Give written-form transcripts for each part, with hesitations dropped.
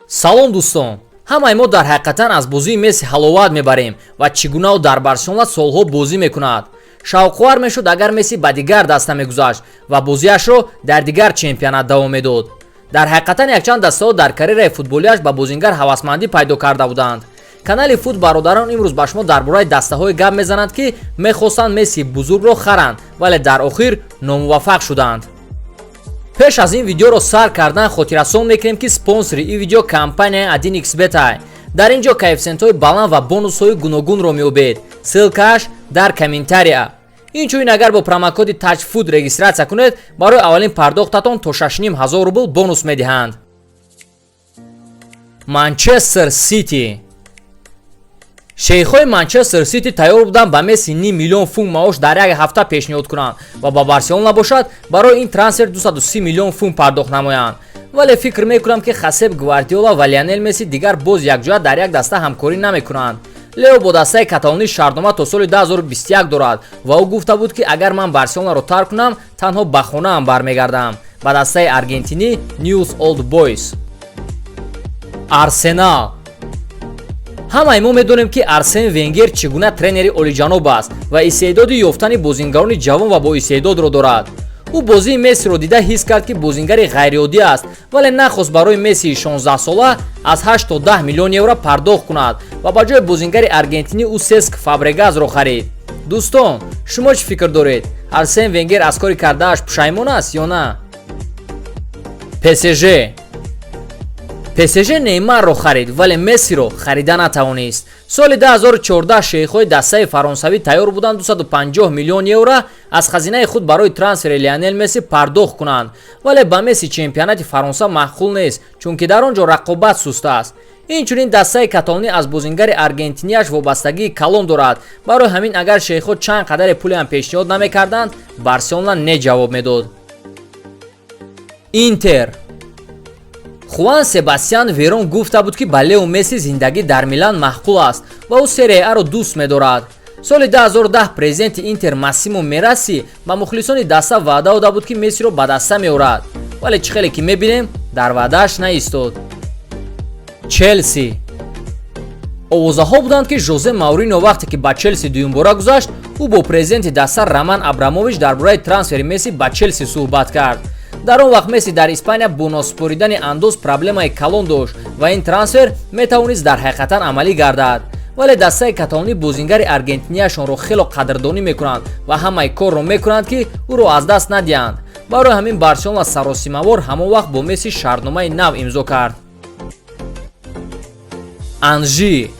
салом дӯстон, ҳамаи мо дар ҳақиқатан аз бозии Месси ҳаловат мебарем ва чӣ гуна ӯ дар Барселона солҳо бозӣ мекунад. шавқовар мешуд агар Месси ба дигар даста мегузашт ва бозиашро дар дигар чемпионат давом медод. дар ҳақиқатан якчанд дастаҳо дар карьераи футболиаш ба бозингар ҳавасмандӣ пайдо карда буданд. канали фут бародарон имрӯз ба шумо дар бораи дастаҳое гап мезананд ки мехостанд Месси бузургро харанд, вале дар охир номуваффақ шуданд. пеш аз ин видеоро сар кардан хотиррасон мекунем ки спонсори ин видео компанияи 1xBet. дар ин ҷо коэффициентҳои баланд ва бонусҳои гуногунро меёбед. ссилкааш дар комментария. инчунин агар бо промокоди TouchFood регистратсия кунед, барои аввалин пардохтатон то 6500 рубл бонус медиҳанд. Манчестер Сити. шейхҳои Манчестер Сити тайёр буданд ба Месси $5 миллион маош дар як ҳафта пешниҳод кунанд ва ба Барселона бошад барои ин трансфер $230 миллион пардохт намоянд. вале фикр мекунам ки Хасеб Гвардиола ва Лионел Месси дигар боз якҷоя дар як даста ҳамкорӣ намекунанд. Лео бо дастаи каталонӣ шартнома то соли 2021 дорад ва ӯ гуфта буд ки агар ман Барселонаро тарк кунам, танҳо ба хонаам бармегардам. ба дастаи аргентинӣ Newell's Old Boys. Арсенал. ҳамаи мо медонем ки Арсен Венгер чӣ гуна тренери олиҷаноб аст ва истеъдоди ёфтани бозингарони ҷавон ва боистеъдодро дорад. ӯ бозии Мессиро дида ҳис кард ки бозингари ғайриоддӣ аст, вале нахост барои Мессии 16-сола аз 8 то 10 миллион евро пардохт кунад ва ба ҷои бозингари аргентинӣ ӯ Сеск Фабрегасро харид. дӯстон, шумо чӣ фикр доред? Арсен Венгер аз кори кардааш пушаймон аст ё на? ПСЖ Неймарро харид, вале Мессиро харида натавонист. соли 2014 шейхҳои дастаи фаронсавӣ тайёр буданд 250 миллион евро аз хазинаи худ барои трансфери Лионел Месси пардохт кунанд, вале ба Месси чемпионати Фаронса маъқул нест, чунки дар он ҷо рақобат суст аст. инчунин дастаи каталонӣ аз бозингари аргентиниаш вобастагии калон дорад. барои ҳамин агар шейхҳо чанд қадари пулеам пешниҳод намекарданд, Барселона не ҷавоб медод. Интер. Хуан Себастьян Верон гуфта буд ки ба Лео Месси зиндагӣ дар Милан маъқул аст ва ӯ Серия А-ро дӯст медорад. соли 2010 президенти Интер Массимо Мераси ба мухлисони даста ваъда дода буд ки Мессиро ба даста меорад, вале чӣ хеле ки мебинем дар ваъдааш наистод. Челси. овозаҳо буданд ки Жозе Маурино вақте ки ба Челси дуюмбора гузашт, ӯ бо президенти даста Роман Абрамович дар бораи трансфери Месси ба Челси суҳбат кард. дар он вақт Месси дар Испания бо носупоридани андоз проблемаи калон дошт ва ин трансфер метавонист дар ҳақиқатан амалӣ гардад. вале дастаи каталонӣ бозингари аргентиниашонро хело қадрдонӣ мекунанд ва ҳамаи корро мекунанд ки ӯро аз даст надиҳанд. барои ҳамин Барселона саросимавор ҳамон вақт бо Месси шартномаи нав имзо кард. Анжи.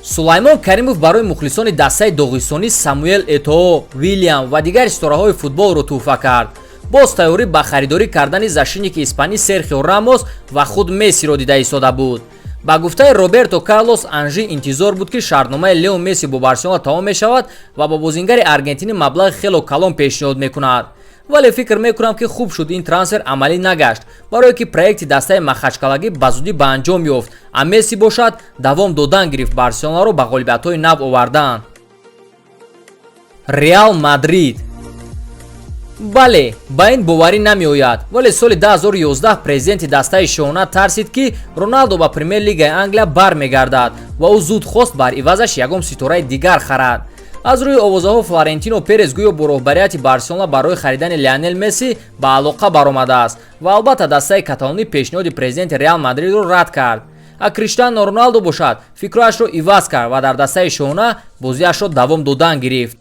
Сулаймон Каримов барои мухлисони дастаи доғистонӣ Самуэл Этоо, Вилliam ва дигар истораҳои футболро тӯҳфа кард. боз тайёрӣ ба харидорӣ кардани зашиники испанӣ Серхио Рамос ва худ Мессиро дида истода буд. ба гуфтаи Роберто Карлос, Анжи интизор буд ки шартномаи Лео Месси бо Барселона тамом мешавад ва ба бозингари аргентинӣ маблағи хело калон пешниҳод мекунад. вале фикр мекунам ки хуб шуд ин трансфер амалӣ нагашт, барое ки проекти дастаи махачкалагӣ ба зудӣ ба анҷом ёфт, а Месси бошад давом додан гирифт Барселонаро ба ғолибиятҳои нав овардан. Реал Мадрид. бале, ба ин боварӣ намеояд, вале соли 2011 президенти дастаи шоҳона тарсид ки Роналдо ба Премер Лигаи Англия бармегардад ва ӯ зуд хост бар ивазаш ягон ситораи дигар харад. аз рӯи овозаҳо Флорентино Перес гӯё бо роҳбарияти Барселона барои харидани Лионел Месси ба алоқа баромадааст ва албатта дастаи каталонӣ пешниҳоди президенти Реал Мадридро рад кард. а Криштиано Роналдо бошад фикрашро иваз кард ва дар дастаи шоҳона бозиашро давом додан гирифт.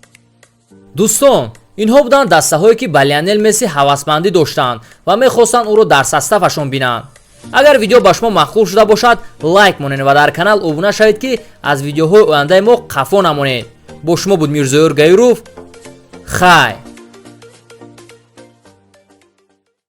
дӯстон, инҳо буданд дастаҳое ки ба Лионел Месси ҳавасмандӣ доштанд ва мехостанд ӯро дар составашон бинанд. агар видео ба шумо маъқул шуда бошад, лайк монед ва дар канал обуна шавед ки аз видеоҳои ояндаи мо қафо намонед. бо шумо буд Мирзоёр Гайров. хай.